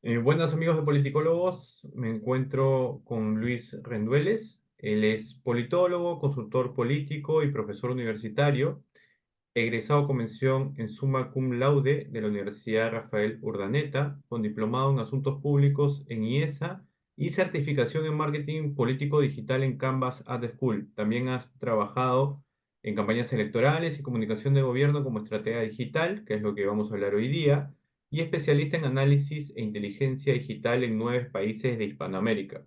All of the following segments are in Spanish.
Buenas amigos de Politicólogos, me encuentro con Luis Rendueles. Él es politólogo, consultor político y profesor universitario, egresado con mención en Summa Cum Laude de la Universidad Rafael Urdaneta, con diplomado en Asuntos Públicos en IESA y certificación en Marketing Político Digital en Canvas Ad School. También has trabajado en campañas electorales y comunicación de gobierno como estratega digital, que es lo que vamos a hablar hoy día, y especialista en análisis e inteligencia digital en 9 países de Hispanoamérica.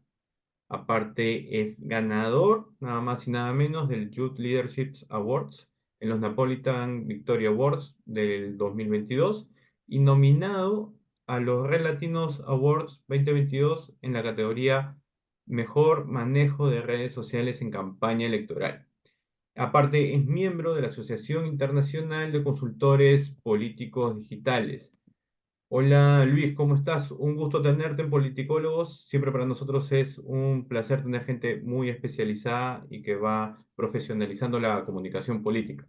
Aparte, es ganador, nada más y nada menos, del Youth Leadership Awards en los Napolitan Victoria Awards del 2022 y nominado a los Red Latinos Awards 2022 en la categoría Mejor Manejo de Redes Sociales en Campaña Electoral. Aparte, es miembro de la Asociación Internacional de Consultores Políticos Digitales. Hola Luis, ¿cómo estás? Un gusto tenerte en Politicólogos. Siempre para nosotros es un placer tener gente muy especializada y que va profesionalizando la comunicación política.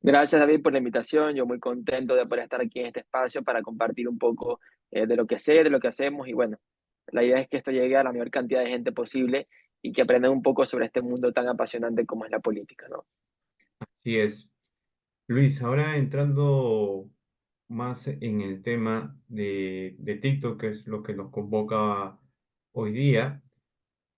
Gracias, David, por la invitación. Yo muy contento de poder estar aquí en este espacio para compartir un poco de lo que sé, de lo que hacemos. Y bueno, la idea es que esto llegue a la mayor cantidad de gente posible y que aprendan un poco sobre este mundo tan apasionante como es la política, ¿no? Así es. Luis, ahora entrando más en el tema de TikTok, que es lo que nos convoca hoy día,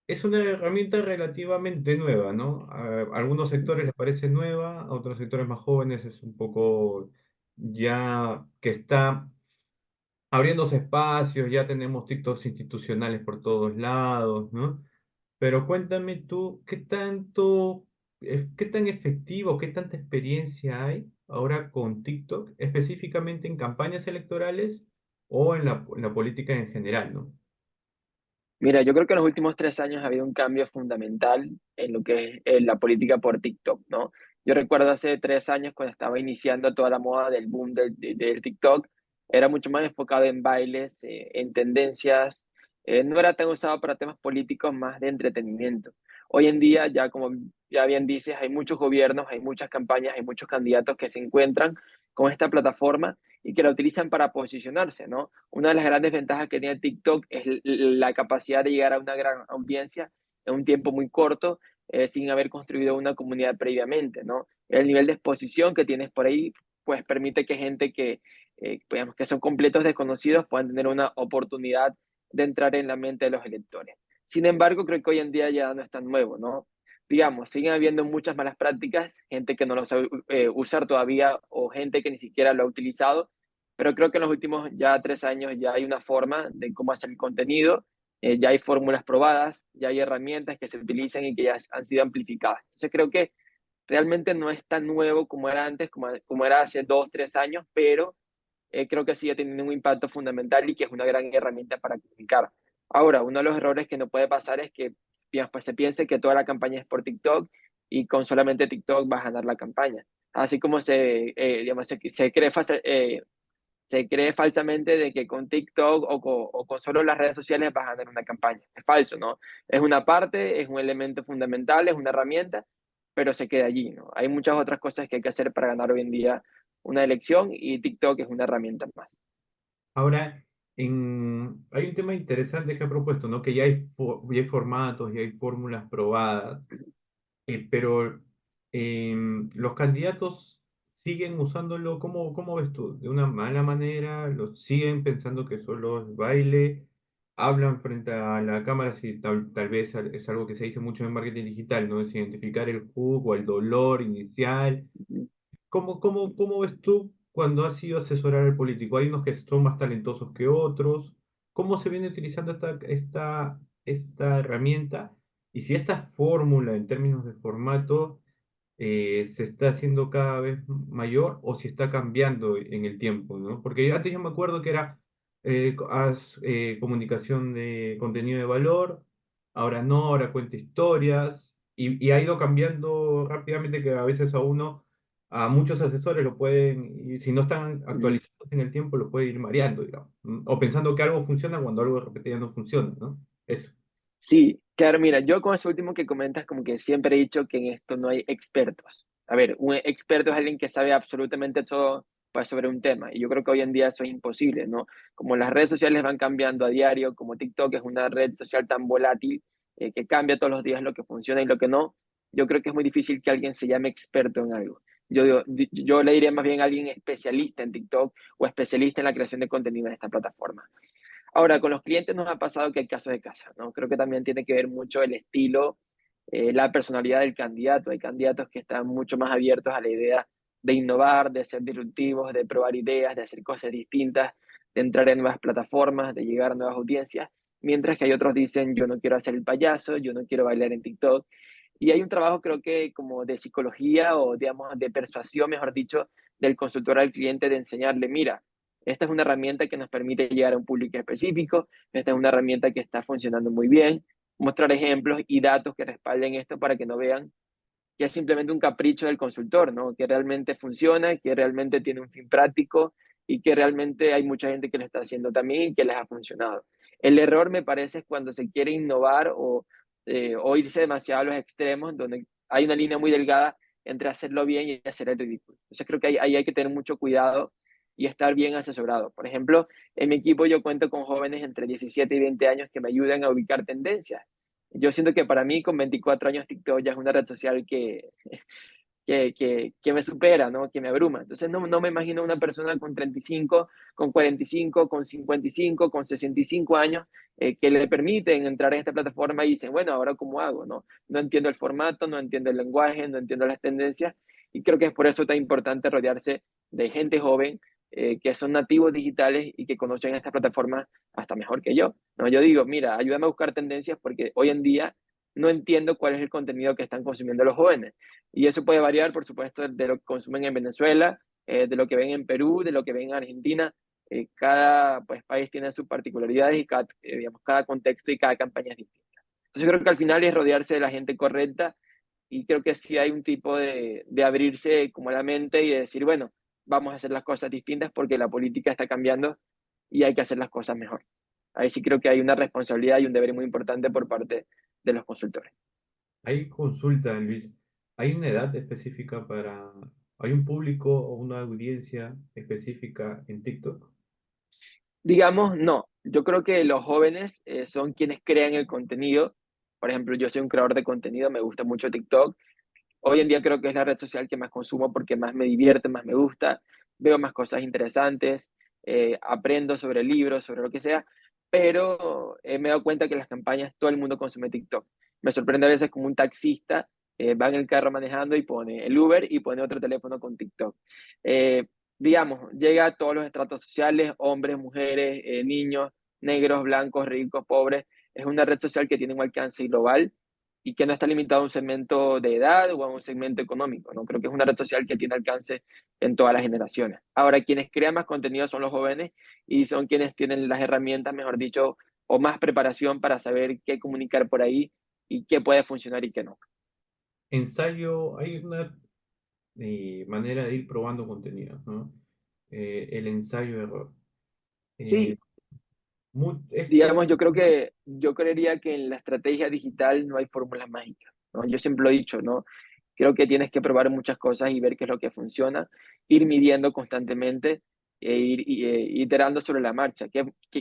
es una herramienta relativamente nueva, ¿no? A algunos sectores les parece nueva, a otros sectores más jóvenes es un poco ya que está abriéndose espacios, ya tenemos TikToks institucionales por todos lados, ¿no? Pero cuéntame tú, qué tan efectivo, qué tanta experiencia hay ahora con TikTok, específicamente en campañas electorales o en la política en general, ¿no? Mira, yo creo que en los últimos 3 años ha habido un cambio fundamental en lo que es la política por TikTok, ¿no? Yo recuerdo hace 3 años cuando estaba iniciando toda la moda del boom del TikTok, era mucho más enfocado en bailes, en tendencias, no era tan usado para temas políticos, más de entretenimiento. Hoy en día, ya como ya bien dices, hay muchos gobiernos, hay muchas campañas, hay muchos candidatos que se encuentran con esta plataforma y que la utilizan para posicionarse, ¿no? Una de las grandes ventajas que tiene TikTok es la capacidad de llegar a una gran audiencia en un tiempo muy corto, sin haber construido una comunidad previamente, ¿no? El nivel de exposición que tienes por ahí, pues permite que gente digamos, que son completos desconocidos puedan tener una oportunidad de entrar en la mente de los electores. Sin embargo, creo que hoy en día ya no es tan nuevo, ¿no? Digamos, siguen habiendo muchas malas prácticas, gente que no lo sabe usar todavía o gente que ni siquiera lo ha utilizado, pero creo que en los últimos ya 3 años ya hay una forma de cómo hacer el contenido, ya hay fórmulas probadas, ya hay herramientas que se utilizan y que ya han sido amplificadas. Entonces creo que realmente no es tan nuevo como era antes, como era hace 2, 3 años, pero creo que sigue teniendo un impacto fundamental y que es una gran herramienta para comunicar. Ahora, uno de los errores que no puede pasar es que digamos, pues, se piense que toda la campaña es por TikTok y con solamente TikTok va a ganar la campaña. Así como digamos, se cree falsamente de que con TikTok o con solo las redes sociales vas a ganar una campaña. Es falso, ¿no? Es una parte, es un elemento fundamental, es una herramienta, pero se queda allí, ¿no? Hay muchas otras cosas que hay que hacer para ganar hoy en día una elección y TikTok es una herramienta más. Ahora, hay un tema interesante que ha propuesto, ¿no? Que ya hay formatos, ya hay fórmulas probadas. Pero los candidatos siguen usándolo, ¿cómo ves tú? ¿De una mala manera? ¿Lo siguen pensando que solo es baile? ¿Hablan frente a la cámara? Si tal vez es algo que se dice mucho en marketing digital, ¿no? Es identificar el hook o el dolor inicial. ¿Cómo ves tú cuando has ido a asesorar al político? Hay unos que son más talentosos que otros. ¿Cómo se viene utilizando esta herramienta? Y si esta fórmula en términos de formato se está haciendo cada vez mayor o si está cambiando en el tiempo, ¿no? Porque antes yo me acuerdo que era comunicación de contenido de valor, ahora no, ahora cuenta historias y ha ido cambiando rápidamente que a veces a muchos asesores lo pueden, y si no están Ujú. actualizados en el tiempo, lo puede ir mareando, digamos, o pensando que algo funciona cuando algo de repente ya no funciona, ¿no? Eso. Sí, claro, mira, yo con eso último que comentas, como que siempre he dicho que en esto no hay expertos. A ver, un experto es alguien que sabe absolutamente todo, pues sobre un tema. Y yo creo que hoy en día eso es imposible, ¿no? Como las redes sociales van cambiando a diario, como TikTok es una red social tan volátil, que cambia todos los días lo que funciona y lo que no, yo creo que es muy difícil que alguien se llame experto en algo. Yo le diría más bien a alguien especialista en TikTok o especialista en la creación de contenido en esta plataforma. Ahora, con los clientes nos ha pasado que hay casos de casa, ¿no? Creo que también tiene que ver mucho el estilo, la personalidad del candidato. Hay candidatos que están mucho más abiertos a la idea de innovar, de ser disruptivos, de probar ideas, de hacer cosas distintas, de entrar en nuevas plataformas, de llegar a nuevas audiencias, mientras que hay otros dicen, yo no quiero hacer el payaso, yo no quiero bailar en TikTok. Y hay un trabajo, creo que como de psicología o, digamos, de persuasión, mejor dicho, del consultor al cliente de enseñarle, mira, esta es una herramienta que nos permite llegar a un público específico, esta es una herramienta que está funcionando muy bien, mostrar ejemplos y datos que respalden esto para que no vean que es simplemente un capricho del consultor, ¿no? Que realmente funciona, que realmente tiene un fin práctico y que realmente hay mucha gente que lo está haciendo también y que les ha funcionado. El error me parece es cuando se quiere innovar o irse demasiado a los extremos, donde hay una línea muy delgada entre hacerlo bien y hacer el ridículo. Entonces creo que ahí hay que tener mucho cuidado y estar bien asesorado. Por ejemplo, en mi equipo yo cuento con jóvenes entre 17 y 20 años que me ayudan a ubicar tendencias. Yo siento que para mí con 24 años TikTok ya es una red social que me supera, ¿no? Que me abruma. Entonces no me imagino una persona con 35, con 45, con 55, con 65 años que le permiten entrar en esta plataforma y dicen, bueno, ahora cómo hago, ¿no? No entiendo el formato, no entiendo el lenguaje, no entiendo las tendencias y creo que es por eso tan importante rodearse de gente joven que son nativos digitales y que conocen esta plataforma hasta mejor que yo, ¿no? Yo digo, mira, ayúdame a buscar tendencias porque hoy en día no entiendo cuál es el contenido que están consumiendo los jóvenes. Y eso puede variar, por supuesto, de lo que consumen en Venezuela, de lo que ven en Perú, de lo que ven en Argentina. Cada pues, país tiene sus particularidades y cada, digamos, cada contexto y cada campaña es distinta. Entonces, yo creo que al final es rodearse de la gente correcta y creo que sí hay un tipo de abrirse como la mente y de decir, bueno, vamos a hacer las cosas distintas porque la política está cambiando y hay que hacer las cosas mejor. Ahí sí creo que hay una responsabilidad y un deber muy importante por parte de los consultores. Hay consulta, Luis. ¿Hay una edad específica para... ¿Hay un público o una audiencia específica en TikTok? Digamos, no. Yo creo que los jóvenes son quienes crean el contenido. Por ejemplo, yo soy un creador de contenido, me gusta mucho TikTok. Hoy en día creo que es la red social que más consumo porque más me divierte, más me gusta, veo más cosas interesantes, aprendo sobre libros, sobre lo que sea, pero me he dado cuenta que las campañas todo el mundo consume TikTok. Me sorprende a veces como un taxista va en el carro manejando y pone el Uber y pone otro teléfono con TikTok. Eh, digamos, llega a todos los estratos sociales, hombres, mujeres, niños, negros, blancos, ricos, pobres. Es una red social que tiene un alcance global y que no está limitado a un segmento de edad o a un segmento económico, ¿no? Creo que es una red social que tiene alcance en todas las generaciones. Ahora, quienes crean más contenido son los jóvenes y son quienes tienen las herramientas, mejor dicho, o más preparación para saber qué comunicar por ahí y qué puede funcionar y qué no. Ensayo, hay una manera de ir probando contenidos, ¿no? El ensayo-error. Eh, Sí, esto, digamos, yo creería que en la estrategia digital no hay fórmulas mágicas, ¿no? Yo siempre lo he dicho, ¿no? Creo que tienes que probar muchas cosas y ver qué es lo que funciona, ir midiendo constantemente e ir iterando sobre la marcha,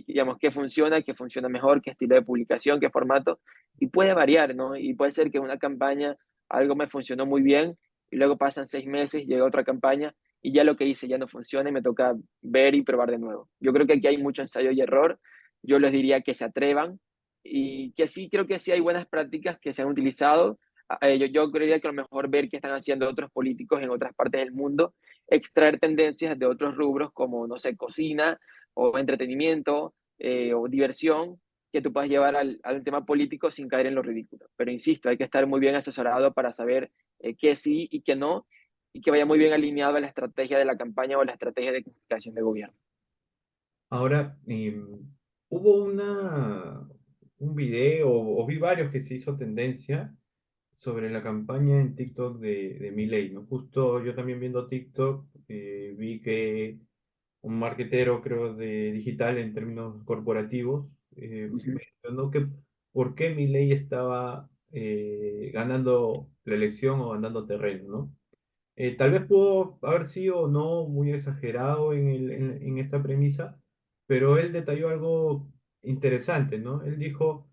digamos, qué funciona mejor, qué estilo de publicación, qué formato, y puede variar, ¿no? Y puede ser que una campaña algo me funcionó muy bien y luego pasan 6 meses, llega otra campaña y ya lo que hice ya no funciona y me toca ver y probar de nuevo. Yo creo que aquí hay mucho ensayo y error. Yo les diría que se atrevan y que sí, creo que sí hay buenas prácticas que se han utilizado. Yo creería que a lo mejor ver qué están haciendo otros políticos en otras partes del mundo, extraer tendencias de otros rubros como, no sé, cocina o entretenimiento o diversión que tú puedas llevar al tema político sin caer en lo ridículo. Pero insisto, hay que estar muy bien asesorado para saber qué sí y qué no, y que vaya muy bien alineado a la estrategia de la campaña o la estrategia de comunicación de gobierno. ahora, hubo un video, o vi varios que se hizo tendencia sobre la campaña en TikTok de Milei, ¿no? Justo yo también viendo TikTok, vi que un marketero, creo, de digital en términos corporativos, Ujú. mencionó que por qué Milei estaba ganando la elección o ganando terreno, ¿no? Tal vez pudo haber sido o no muy exagerado en esta premisa, pero él detalló algo interesante, ¿no? Él dijo,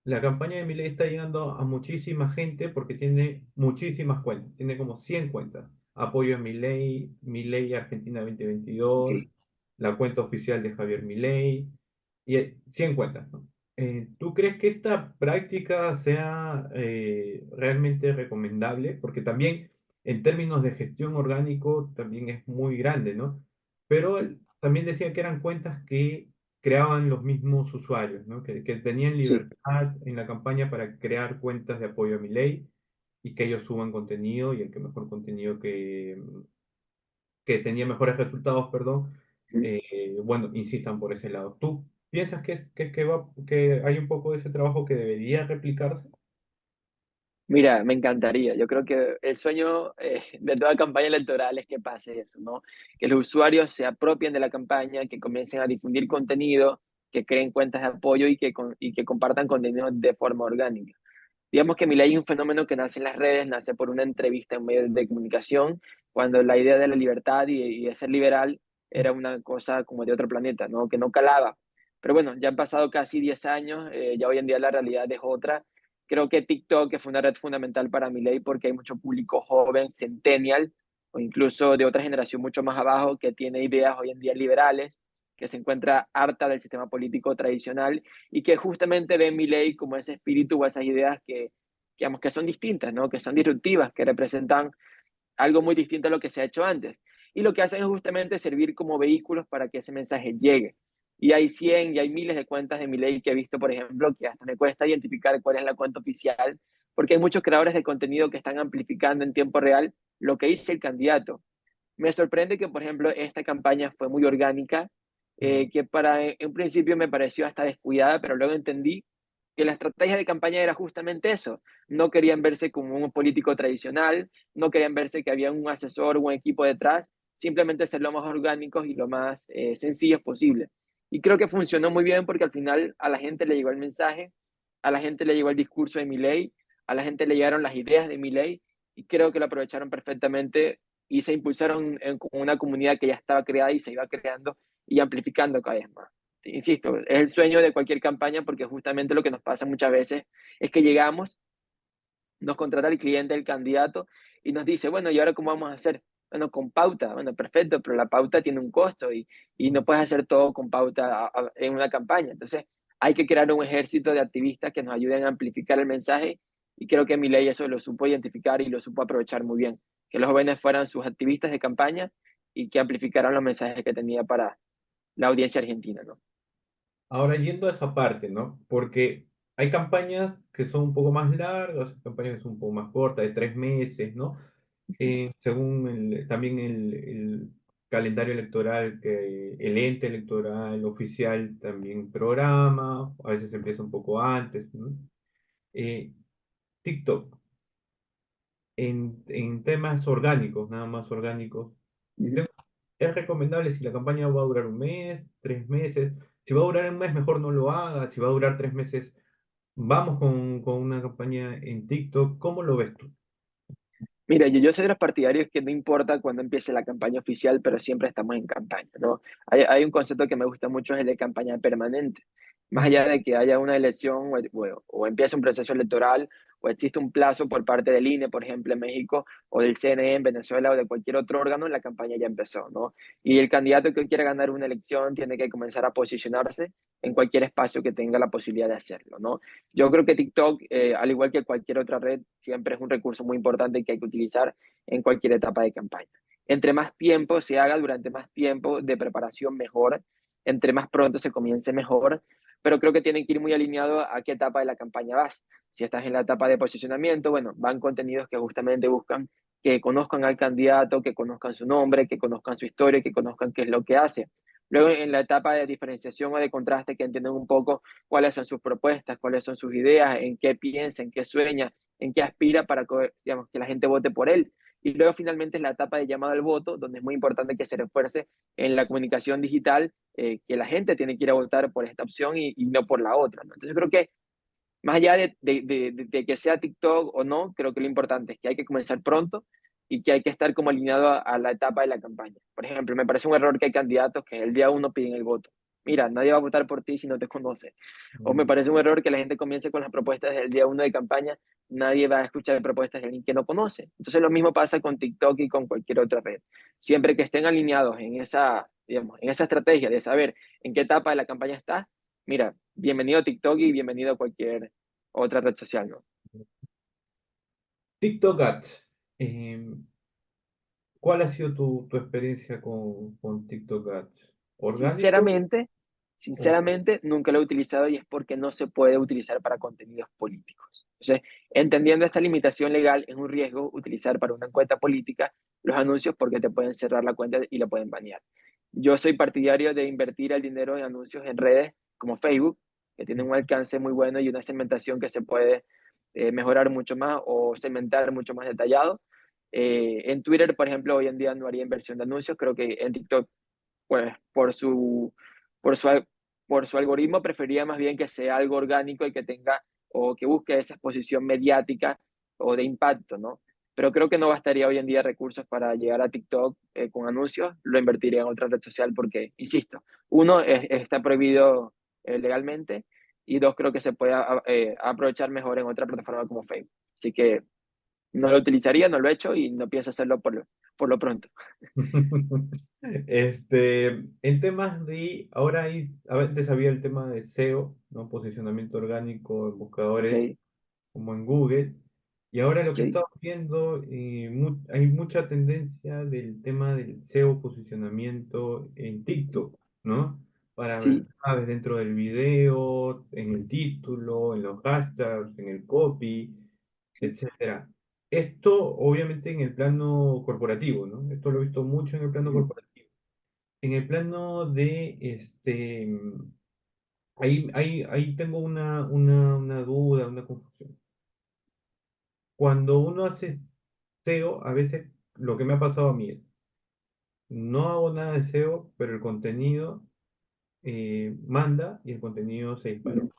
la campaña de Milei está llegando a muchísima gente porque tiene muchísimas cuentas, tiene como 100 cuentas. Apoyo a Milei, Milei Argentina 2022, Ok. la cuenta oficial de Javier Milei, y 100 cuentas, ¿no? ¿Tú crees que esta práctica sea realmente recomendable? Porque también en términos de gestión orgánico también es muy grande, ¿no? Pero él también decía que eran cuentas que creaban los mismos usuarios, ¿no? Que tenían Sí. libertad en la campaña para crear cuentas de apoyo a mi ley y que ellos suban contenido y el que mejor contenido que tenía mejores resultados, perdón, bueno, insistan por ese lado. ¿Tú piensas que hay un poco de ese trabajo que debería replicarse? Mira, me encantaría. Yo creo que el sueño de toda campaña electoral es que pase eso, ¿no? Que los usuarios se apropien de la campaña, que comiencen a difundir contenido, que creen cuentas de apoyo y que compartan contenido de forma orgánica. Digamos que Milei es un fenómeno que nace en las redes, nace por una entrevista en medios de comunicación, cuando la idea de la libertad y de ser liberal era una cosa como de otro planeta, ¿no? Que no calaba. Pero bueno, ya han pasado casi 10 años, ya hoy en día la realidad es otra. Creo que TikTok que fue una red fundamental para Milei porque hay mucho público joven, centennial, o incluso de otra generación mucho más abajo, que tiene ideas hoy en día liberales, que se encuentra harta del sistema político tradicional y que justamente ve mi ley como ese espíritu o esas ideas que, digamos, que son distintas, ¿no? Que son disruptivas, que representan algo muy distinto a lo que se ha hecho antes. Y lo que hacen es justamente servir como vehículos para que ese mensaje llegue. Y hay 100 y hay miles de cuentas de mi ley que he visto, por ejemplo, que hasta me cuesta identificar cuál es la cuenta oficial, porque hay muchos creadores de contenido que están amplificando en tiempo real lo que dice el candidato. Me sorprende que, por ejemplo, esta campaña fue muy orgánica, Mm. que para en un principio me pareció hasta descuidada, pero luego entendí que la estrategia de campaña era justamente eso. No querían verse como un político tradicional, no querían verse que había un asesor o un equipo detrás, simplemente ser lo más orgánicos y lo más sencillos posible. Y creo que funcionó muy bien porque al final a la gente le llegó el mensaje, a la gente le llegó el discurso de Milei, a la gente le llegaron las ideas de Milei y creo que lo aprovecharon perfectamente y se impulsaron con una comunidad que ya estaba creada y se iba creando y amplificando cada vez más. Insisto, es el sueño de cualquier campaña porque justamente lo que nos pasa muchas veces es que llegamos, nos contrata el cliente, el candidato, y nos dice, bueno, ¿y ahora cómo vamos a hacer? Bueno, con pauta, bueno, perfecto, pero la pauta tiene un costo y no puedes hacer todo con pauta en una campaña. Entonces, hay que crear un ejército de activistas que nos ayuden a amplificar el mensaje y creo que Milei eso lo supo identificar y lo supo aprovechar muy bien. Que los jóvenes fueran sus activistas de campaña y que amplificaran los mensajes que tenía para la audiencia argentina, ¿no? Ahora yendo a esa parte, ¿no? Porque hay campañas que son un poco más largas, hay campañas que son un poco más cortas, de 3 meses, ¿no? Según también el calendario electoral que el ente electoral oficial también programa, a veces empieza un poco antes, ¿no? Eh, TikTok, en temas orgánicos, nada más orgánicos, Ujú. te- es recomendable si la campaña va a durar un mes, 3 meses. Si va a durar un mes, mejor no lo haga. Si va a durar 3 meses, vamos con una campaña en TikTok. ¿Cómo lo ves tú? Mira, yo soy de los partidarios que no importa cuándo empiece la campaña oficial, pero siempre estamos en campaña, ¿no? Hay un concepto que me gusta mucho, es el de campaña permanente. Más allá de que haya una elección o empiece un proceso electoral o existe un plazo por parte del INE, por ejemplo, en México, o del CNE en Venezuela o de cualquier otro órgano, la campaña ya empezó, ¿no? Y el candidato que quiera ganar una elección tiene que comenzar a posicionarse en cualquier espacio que tenga la posibilidad de hacerlo, ¿no? Yo creo que TikTok, al igual que cualquier otra red, siempre es un recurso muy importante que hay que utilizar en cualquier etapa de campaña. Entre más tiempo se haga durante más tiempo de preparación, mejor. Entre más pronto se comience, mejor. Pero creo que tienen que ir muy alineado a qué etapa de la campaña vas. Si estás en la etapa de posicionamiento, bueno, van contenidos que justamente buscan que conozcan al candidato, que conozcan su nombre, que conozcan su historia, que conozcan qué es lo que hace. Luego, en la etapa de diferenciación o de contraste, que entiendan un poco cuáles son sus propuestas, cuáles son sus ideas, en qué piensa, en qué sueña, en qué aspira para que, digamos, que la gente vote por él. Y luego finalmente es la etapa de llamado al voto, donde es muy importante que se refuerce en la comunicación digital, que la gente tiene que ir a votar por esta opción y no por la otra, ¿no? Entonces yo creo que más allá de que sea TikTok o no, creo que lo importante es que hay que comenzar pronto, y que hay que estar como alineado a la etapa de la campaña. Por ejemplo, me parece un error que hay candidatos que el día uno piden el voto. Mira, nadie va a votar por ti si no te conoce. O me Mm. parece un error que la gente comience con las propuestas del día uno de campaña, nadie va a escuchar propuestas de alguien que no conoce. Entonces lo mismo pasa con TikTok y con cualquier otra red. Siempre que estén alineados en esa, digamos, en esa estrategia de saber en qué etapa de la campaña está, mira, bienvenido a TikTok y bienvenido a cualquier otra red social, ¿no? TikTok Ads. ¿Cuál ha sido tu experiencia con TikTok Ads? ¿Orgánico? Sinceramente, o- sinceramente, nunca lo he utilizado y es porque no se puede utilizar para contenidos políticos. Entonces, entendiendo esta limitación legal, es un riesgo utilizar para una cuenta política los anuncios porque te pueden cerrar la cuenta y la pueden banear. Yo soy partidario de invertir el dinero en anuncios en redes como Facebook, que tienen un alcance muy bueno y una segmentación que se puede mejorar mucho más o segmentar mucho más detallado. En Twitter, por ejemplo, hoy en día no haría inversión de anuncios. Creo que en TikTok pues por su, por su algoritmo prefería más bien que sea algo orgánico y que tenga o que busque esa exposición mediática o de impacto, ¿no? Pero creo que no bastaría hoy en día recursos para llegar a TikTok con anuncios, lo invertiría en otra red social porque, insisto, uno, está prohibido legalmente y dos, creo que se puede aprovechar mejor en otra plataforma como Facebook. Así que no lo utilizaría, no lo he hecho y no pienso hacerlo por lo pronto. En temas ahora antes había el tema de SEO, ¿no? Posicionamiento orgánico en Ok, buscadores como en Google, y ahora lo que ok, estamos viendo, hay mucha tendencia del tema del SEO posicionamiento en TikTok, ¿no? Para ver, sí. sabes, dentro del video, en el título, en los hashtags, en el copy, etcétera. Esto obviamente en el plano corporativo, ¿no? Esto lo he visto mucho en el plano Ujú. corporativo. En el plano de, ahí tengo una duda, una confusión. Cuando uno hace SEO, a veces lo que me ha pasado a mí es, no hago nada de SEO, pero el contenido manda y el contenido se disparó. Ujú.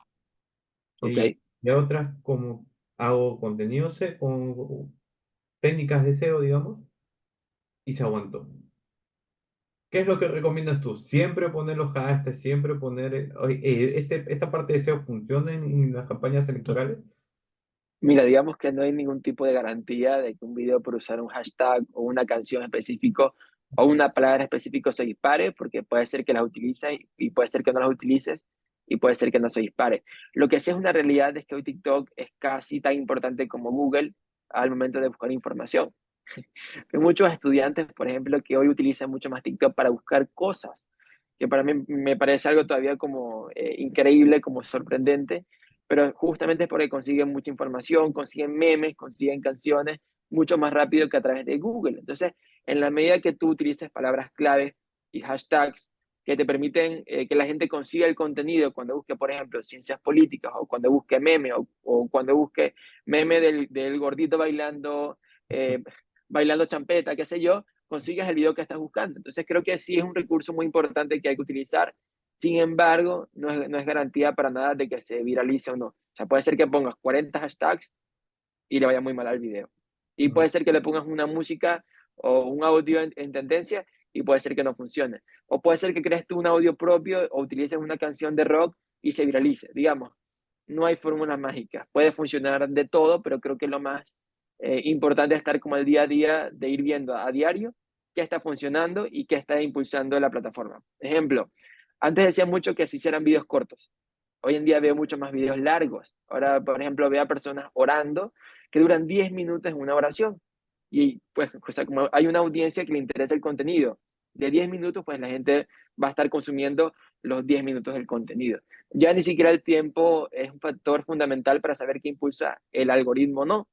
Ok. Y a otras como hago contenido con técnicas de SEO, digamos, y se aguantó. ¿Qué es lo que recomiendas tú? ¿Siempre poner los hashtags? ¿Siempre poner... oye, esta parte de SEO funciona en las campañas electorales? Mira, digamos que no hay ningún tipo de garantía de que un video por usar un hashtag o una canción específico o una palabra específica se dispare, porque puede ser que las utilices y puede ser que no las utilices y puede ser que no se dispare. Lo que sí es una realidad es que hoy TikTok es casi tan importante como Google al momento de buscar información. Hay muchos estudiantes, por ejemplo, que hoy utilizan mucho más TikTok para buscar cosas, que para mí me parece algo todavía como increíble, como sorprendente, pero justamente es porque consiguen mucha información, consiguen memes, consiguen canciones mucho más rápido que a través de Google. Entonces, en la medida que tú utilices palabras claves y hashtags que te permiten que la gente consiga el contenido cuando busque, por ejemplo, ciencias políticas o cuando busque meme o cuando busque meme del gordito bailando champeta, qué sé yo, consigues el video que estás buscando. Entonces creo que sí es un recurso muy importante que hay que utilizar. Sin embargo, no es garantía para nada de que se viralice o no. O sea, puede ser que pongas 40 hashtags y le vaya muy mal al video. Y No. puede ser que le pongas una música o un audio en tendencia y puede ser que no funcione. O puede ser que crees tú un audio propio o utilices una canción de rock y se viralice. Digamos, no hay fórmulas mágicas. Puede funcionar de todo, pero creo que lo más importante es estar como el día a día, de ir viendo a diario qué está funcionando y qué está impulsando la plataforma. Ejemplo, antes decía mucho que se hicieran videos cortos. Hoy en día veo mucho más videos largos. Ahora, por ejemplo, veo a personas orando que duran 10 minutos en una oración. Y pues, o sea, como hay una audiencia que le interesa el contenido de 10 minutos, pues la gente va a estar consumiendo los 10 minutos del contenido. Ya ni siquiera el tiempo es un factor fundamental para saber qué impulsa el algoritmo o no.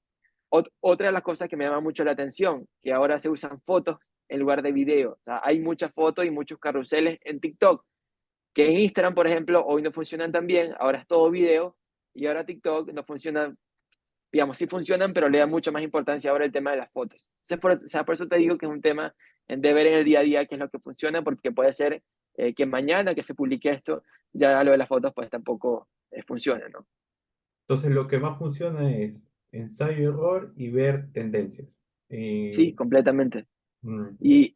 Otra de las cosas que me llama mucho la atención, que ahora se usan fotos en lugar de video. O sea, hay muchas fotos y muchos carruseles en TikTok que en Instagram, por ejemplo, hoy no funcionan tan bien, ahora es todo video y ahora TikTok no funciona, digamos, sí funcionan, pero le da mucho más importancia ahora el tema de las fotos. Entonces, o sea, por eso te digo que es un tema de ver en el día a día qué es lo que funciona, porque puede ser que mañana que se publique esto, ya lo de las fotos pues tampoco funciona, ¿no? Entonces lo que más funciona es ensayo y error y ver tendencias. Sí, Eh, completamente. mm, Y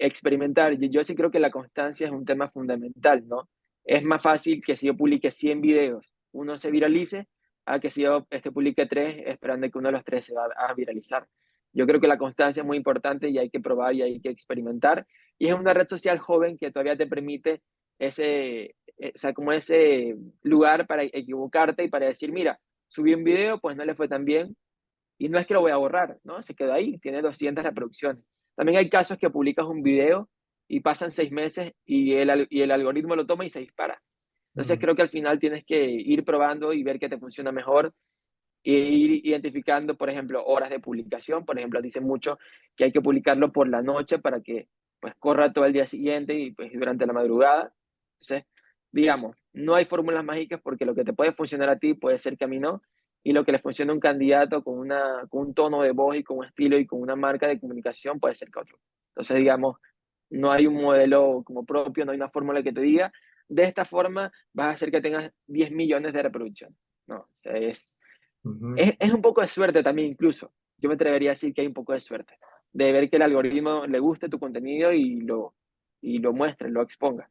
experimentar. Yo sí creo que la constancia es un tema fundamental, ¿no? Es más fácil que si yo publique 100 videos, uno se viralice, a que si yo publique 3 esperando que uno de los 3 se va a viralizar. Yo creo que la constancia es muy importante y hay que probar y hay que experimentar. Y es una red social joven que todavía te permite o sea, como ese lugar para equivocarte y para decir, mira, subí un video, pues no le fue tan bien, y no es que lo voy a borrar, ¿no? Se quedó ahí, tiene 200 reproducciones. También hay casos que publicas un video y pasan 6 meses y el algoritmo lo toma y se dispara. Entonces mm, creo que al final tienes que ir probando y ver qué te funciona mejor e ir identificando, por ejemplo, horas de publicación. Por ejemplo, dicen mucho que hay que publicarlo por la noche para que pues corra todo el día siguiente y pues durante la madrugada. Entonces, digamos, no hay fórmulas mágicas porque lo que te puede funcionar a ti puede ser que a mí no, y lo que le funciona a un candidato con un tono de voz y con un estilo y con una marca de comunicación puede ser que otro. Entonces, digamos, no hay un modelo como propio, no hay una fórmula que te diga, de esta forma vas a hacer que tengas 10 millones de reproducciones. No, o sea, ujú. es un poco de suerte también, incluso. Yo me atrevería a decir que hay un poco de suerte. De ver que el algoritmo le guste tu contenido y lo muestre, lo exponga.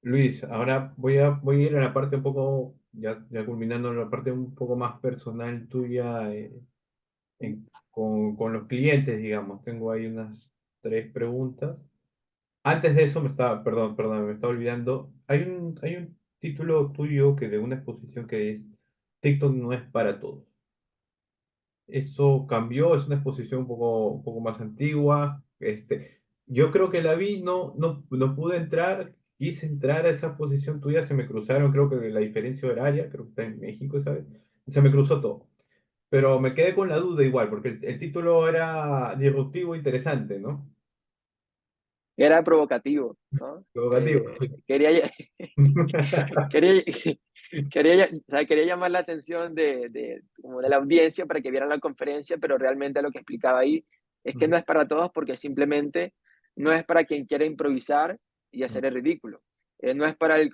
Luis, ahora voy a ir a la parte un poco, ya culminando la parte un poco más personal tuya, con los clientes, digamos. Tengo ahí unas tres preguntas. Antes de eso, perdón, me estaba olvidando. Hay un título tuyo que de una exposición que es TikTok no es para todos. Eso cambió, es una exposición un poco más antigua. Yo creo que la vi, no pude entrar, quise entrar a esa exposición tuya, se me cruzaron, creo que la diferencia horaria, creo que está en México, ¿sabes? Se me cruzó todo. Pero me quedé con la duda igual, porque el título era disruptivo e interesante, ¿no? Era provocativo, ¿no? Provocativo. Quería, quería, o sea, quería llamar la atención como de la audiencia para que vieran la conferencia, pero realmente lo que explicaba ahí es que no es para todos porque simplemente no es para quien quiera improvisar y hacer el ridículo. No es para el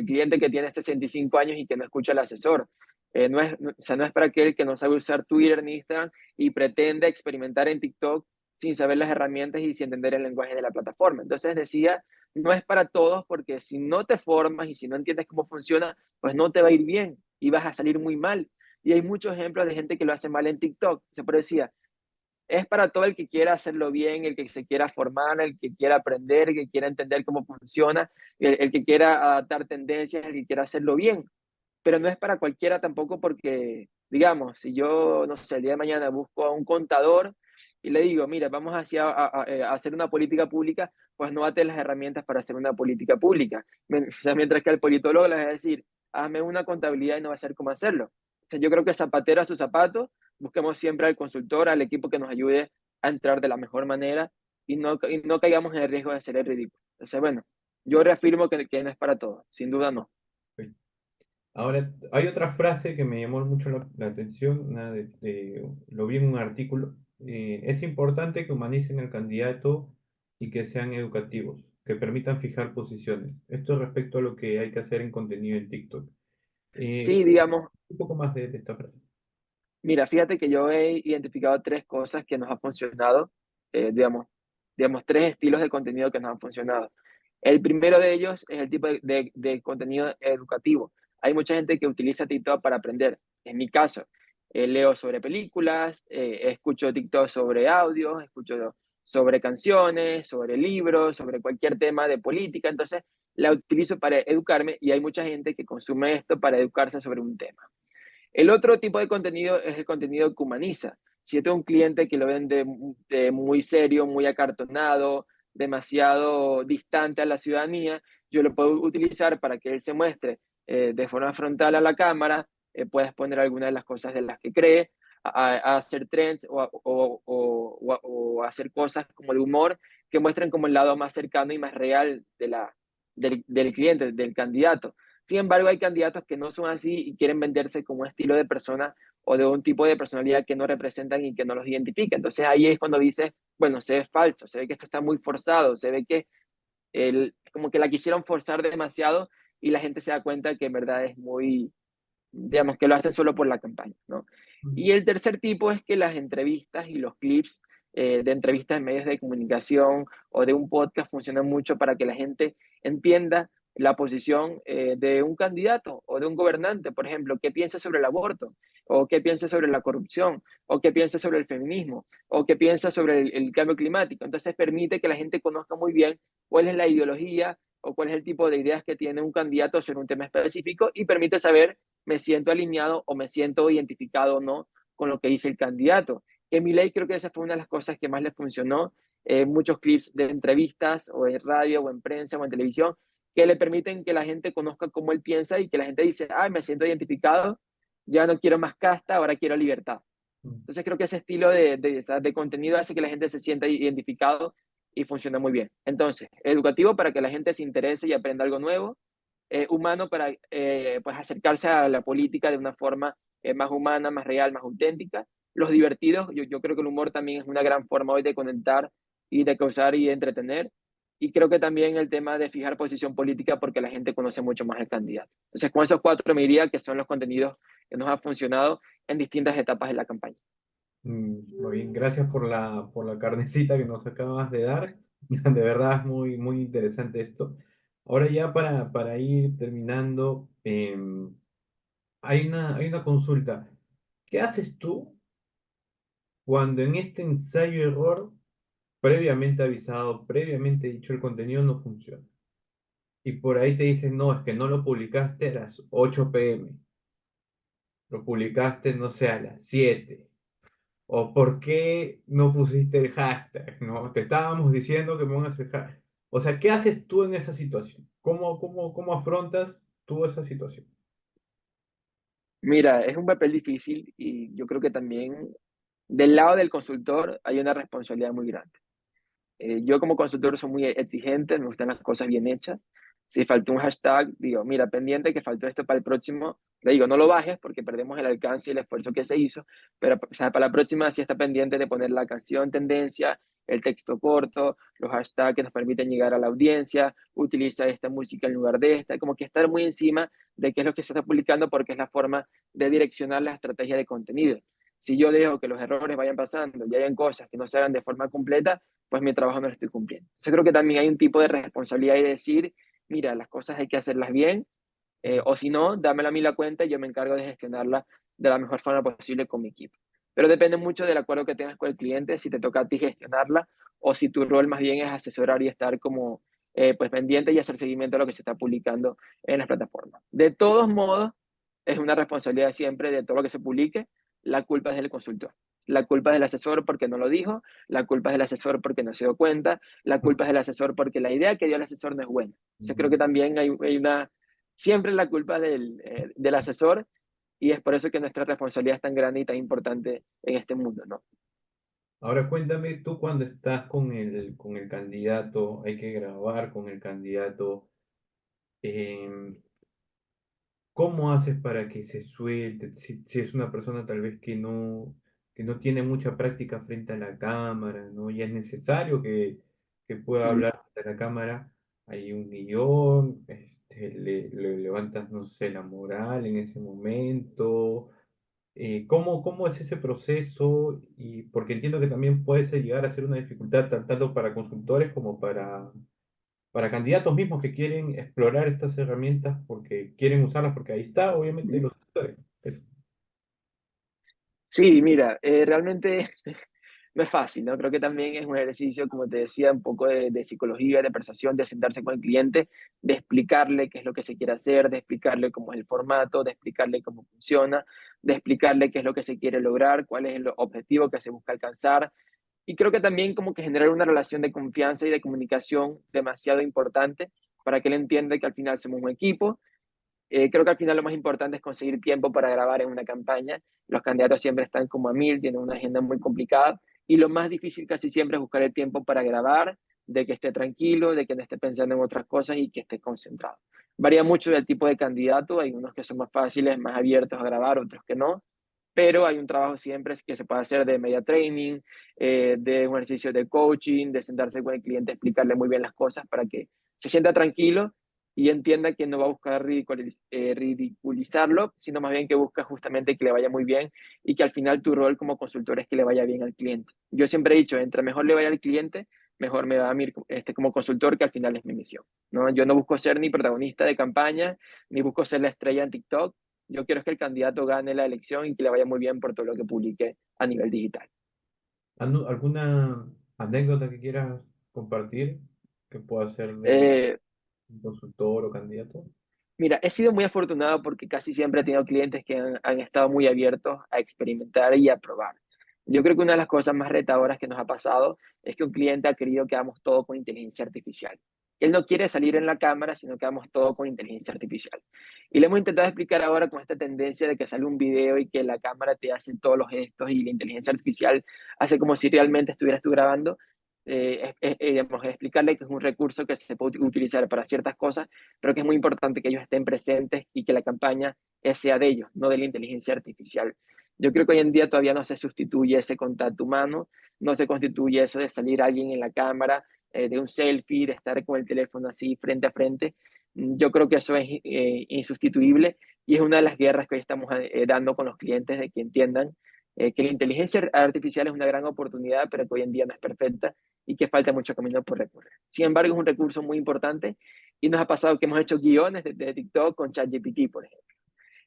cliente que tiene 65 años y que no escucha al asesor. O sea, no es para aquel que no sabe usar Twitter ni Instagram y pretende experimentar en TikTok sin saber las herramientas y sin entender el lenguaje de la plataforma. Entonces decía, no es para todos porque si no te formas y si no entiendes cómo funciona, pues no te va a ir bien y vas a salir muy mal. Y hay muchos ejemplos de gente que lo hace mal en TikTok. Se puede decir, es para todo el que quiera hacerlo bien, el que se quiera formar, el que quiera aprender, el que quiera entender cómo funciona, el que quiera adaptar tendencias, el que quiera hacerlo bien. Pero no es para cualquiera tampoco porque, digamos, si yo, no sé, el día de mañana busco a un contador y le digo, mira, vamos a hacer una política pública, pues no va a tener las herramientas para hacer una política pública. O sea, mientras que al politólogo le va a decir, hazme una contabilidad y no va a saber cómo hacerlo. O sea, yo creo que zapatero a su zapato, busquemos siempre al consultor, al equipo que nos ayude a entrar de la mejor manera y no caigamos en el riesgo de hacer el ridículo. Entonces, bueno, yo reafirmo que no es para todo, sin duda no. Ahora, hay otra frase que me llamó mucho la atención, lo vi en un artículo. Es importante que humanicen al candidato y que sean educativos, que permitan fijar posiciones. Esto respecto a lo que hay que hacer en contenido en TikTok. Sí, digamos, Un poco más de esta frase. mira, fíjate que yo he identificado tres cosas que nos han funcionado, digamos, tres estilos de contenido que nos han funcionado. El primero de ellos es el tipo de contenido educativo. Hay mucha gente que utiliza TikTok para aprender. En mi caso, leo sobre películas, escucho TikTok sobre audios, escucho sobre canciones, sobre libros, sobre cualquier tema de política. Entonces, la utilizo para educarme y hay mucha gente que consume esto para educarse sobre un tema. El otro tipo de contenido es el contenido que humaniza. Si yo tengo un cliente que lo vende de muy serio, muy acartonado, demasiado distante a la ciudadanía, yo lo puedo utilizar para que él se muestre de forma frontal a la cámara, puedes poner algunas de las cosas de las que cree, a hacer trends o hacer cosas como de humor que muestren como el lado más cercano y más real del cliente, del candidato. Sin embargo, hay candidatos que no son así y quieren venderse como un estilo de persona o de un tipo de personalidad que no representan y que no los identifica. Entonces ahí es cuando dices, bueno, se ve falso, se ve que esto está muy forzado, se ve que como que la quisieron forzar demasiado y la gente se da cuenta que en verdad es muy, digamos que lo hacen solo por la campaña, ¿no? Y el tercer tipo es que las entrevistas y los clips de entrevistas en medios de comunicación o de un podcast funcionan mucho para que la gente entienda la posición de un candidato o de un gobernante, por ejemplo, qué piensa sobre el aborto, o qué piensa sobre la corrupción, o qué piensa sobre el feminismo, o qué piensa sobre el cambio climático. Entonces permite que la gente conozca muy bien cuál es la ideología o cuál es el tipo de ideas que tiene un candidato sobre un tema específico y permite saber me siento alineado o me siento identificado o no con lo que dice el candidato. Que Milei creo que esa fue una de las cosas que más le funcionó. Muchos clips de entrevistas o en radio o en prensa o en televisión que le permiten que la gente conozca cómo él piensa y que la gente dice, ah, me siento identificado, ya no quiero más casta, ahora quiero libertad. Entonces creo que ese estilo de contenido hace que la gente se sienta identificado y funciona muy bien. Entonces, educativo para que la gente se interese y aprenda algo nuevo, humano para pues acercarse a la política de una forma más humana, más real, más auténtica. Los divertidos, yo creo que el humor también es una gran forma hoy de conectar y de causar y de entretener. Y creo que también el tema de fijar posición política porque la gente conoce mucho más al candidato. Entonces, con esos cuatro me diría que son los contenidos que nos han funcionado en distintas etapas de la campaña. Muy bien, gracias por la carnecita que nos acabas de dar. De verdad es muy, muy interesante esto. Ahora ya para ir terminando, hay una consulta. ¿Qué haces tú cuando en este ensayo-error, previamente avisado, previamente dicho, el contenido no funciona? Y por ahí te dicen, no, es que no lo publicaste a las 8 p.m., lo publicaste, no sé, a las 7. O por qué no pusiste el hashtag, ¿no? Te estábamos diciendo que pongas el hashtag. O sea, ¿qué haces tú en esa situación? ¿Cómo afrontas tú esa situación? Mira, es un papel difícil y yo creo que también del lado del consultor hay una responsabilidad muy grande. Yo como consultor soy muy exigente, me gustan las cosas bien hechas. Si faltó un hashtag, digo, mira, pendiente que faltó esto para el próximo, le digo, no lo bajes porque perdemos el alcance y el esfuerzo que se hizo, pero o sea, para la próxima sí está pendiente de poner la canción tendencia, el texto corto, los hashtags que nos permiten llegar a la audiencia, utiliza esta música en lugar de esta, como que estar muy encima de qué es lo que se está publicando porque es la forma de direccionar la estrategia de contenido. Si yo dejo que los errores vayan pasando y hayan cosas que no se hagan de forma completa, pues mi trabajo no lo estoy cumpliendo. Entonces creo que también hay un tipo de responsabilidad y decir, mira, las cosas hay que hacerlas bien, o si no, dámela a mí la cuenta y yo me encargo de gestionarla de la mejor forma posible con mi equipo. Pero depende mucho del acuerdo que tengas con el cliente, si te toca a ti gestionarla o si tu rol más bien es asesorar y estar como pues pendiente y hacer seguimiento a lo que se está publicando en las plataformas. De todos modos, es una responsabilidad siempre de todo lo que se publique, la culpa es del consultor. La culpa es del asesor porque no lo dijo, la culpa es del asesor porque no se dio cuenta, la culpa es del asesor porque la idea que dio el asesor no es buena. Entonces creo que también hay una, siempre la culpa del asesor y es por eso que nuestra responsabilidad es tan grande y tan importante en este mundo, ¿no? Ahora cuéntame, tú cuando estás con el candidato, hay que grabar con el candidato, em, ¿cómo haces para que se suelte? Si es una persona tal vez que no tiene mucha práctica frente a la cámara, ¿no? Y es necesario que pueda Mm. hablar frente a la cámara, hay un guión, le levantas, no sé, la moral en ese momento. ¿Cómo es ese proceso? Y porque entiendo que también puede llegar a ser una dificultad tanto para consultores como para candidatos mismos que quieren explorar estas herramientas porque quieren usarlas, porque ahí está, obviamente, los sectores. Eso. Sí, mira, realmente no es fácil, ¿no? Creo que también es un ejercicio, como te decía, un poco de psicología, de persuasión, de sentarse con el cliente, de explicarle qué es lo que se quiere hacer, de explicarle cómo es el formato, de explicarle cómo funciona, de explicarle qué es lo que se quiere lograr, cuál es el objetivo que se busca alcanzar. Y creo que también como que generar una relación de confianza y de comunicación demasiado importante para que él entienda que al final somos un equipo. Creo que al final lo más importante es conseguir tiempo para grabar en una campaña. Los candidatos siempre están como a mil, tienen una agenda muy complicada y lo más difícil casi siempre es buscar el tiempo para grabar, de que esté tranquilo, de que no esté pensando en otras cosas y que esté concentrado. Varía mucho del tipo de candidato, hay unos que son más fáciles, más abiertos a grabar, otros que no, pero hay un trabajo siempre que se puede hacer de media training, de un ejercicio de coaching, de sentarse con el cliente, explicarle muy bien las cosas para que se sienta tranquilo y entienda que no va a buscar ridiculizarlo, sino más bien que busca justamente que le vaya muy bien y que al final tu rol como consultor es que le vaya bien al cliente. Yo siempre he dicho, entre mejor le vaya al cliente, mejor me va a mí como consultor, que al final es mi misión, ¿no? Yo no busco ser ni protagonista de campaña, ni busco ser la estrella en TikTok. Yo quiero que el candidato gane la elección y que le vaya muy bien por todo lo que publique a nivel digital. ¿Alguna anécdota que quieras compartir que pueda ser de Eh, un consultor o candidato? Mira, he sido muy afortunado porque casi siempre he tenido clientes que han estado muy abiertos a experimentar y a probar. Yo creo que una de las cosas más retadoras que nos ha pasado es que un cliente ha querido que hagamos todo con inteligencia artificial. Él no quiere salir en la cámara, sino que hagamos todo con inteligencia artificial. Y le hemos intentado explicar ahora con esta tendencia de que sale un video y que la cámara te hace todos los gestos y la inteligencia artificial hace como si realmente estuvieras tú grabando. Digamos, explicarle que es un recurso que se puede utilizar para ciertas cosas, pero que es muy importante que ellos estén presentes y que la campaña sea de ellos, no de la inteligencia artificial. Yo creo que hoy en día todavía no se sustituye ese contacto humano, no se constituye eso de salir alguien en la cámara, de un selfie, de estar con el teléfono así frente a frente. Yo creo que eso es insustituible y es una de las guerras que hoy estamos dando con los clientes, de que entiendan que la inteligencia artificial es una gran oportunidad, pero que hoy en día no es perfecta y que falta mucho camino por recorrer. Sin embargo, es un recurso muy importante y nos ha pasado que hemos hecho guiones de TikTok con ChatGPT, por ejemplo.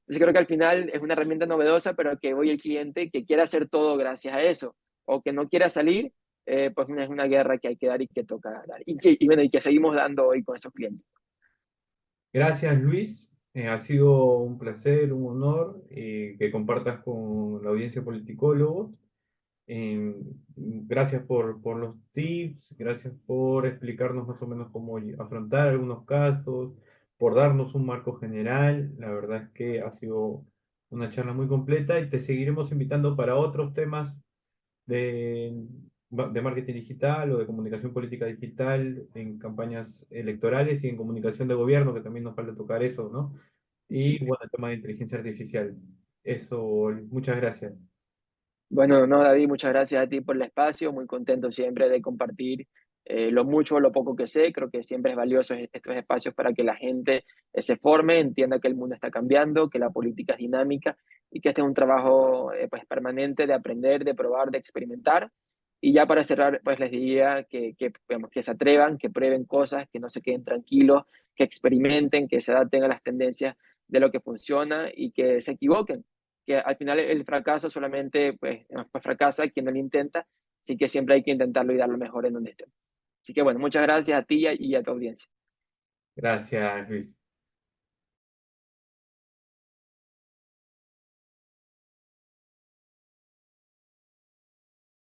Entonces creo que al final es una herramienta novedosa, pero que hoy el cliente que quiera hacer todo gracias a eso o que no quiera salir, pues es una guerra que hay que dar y que toca dar. Bueno, y que seguimos dando hoy con esos clientes. Gracias, Luis. Ha sido un placer, un honor que compartas con la audiencia politicólogos. Gracias por los tips, gracias por explicarnos más o menos cómo afrontar algunos casos, por darnos un marco general. La verdad es que ha sido una charla muy completa y te seguiremos invitando para otros temas de, de marketing digital o de comunicación política digital en campañas electorales y en comunicación de gobierno, que también nos falta tocar eso, ¿no? Y bueno, el tema de inteligencia artificial. Eso, muchas gracias. Bueno, no, David, muchas gracias a ti por el espacio, muy contento siempre de compartir lo mucho o lo poco que sé. Creo que siempre es valioso estos espacios para que la gente se forme, entienda que el mundo está cambiando, que la política es dinámica y que este es un trabajo pues permanente de aprender, de probar, de experimentar. Y ya para cerrar, pues les diría digamos, que se atrevan, que prueben cosas, que no se queden tranquilos, que experimenten, que se adapten a las tendencias de lo que funciona y que se equivoquen, que al final el fracaso solamente pues fracasa quien no lo intenta, así que siempre hay que intentarlo y dar lo mejor en donde esté. Así que bueno, muchas gracias a ti y a tu audiencia. Gracias, Luis.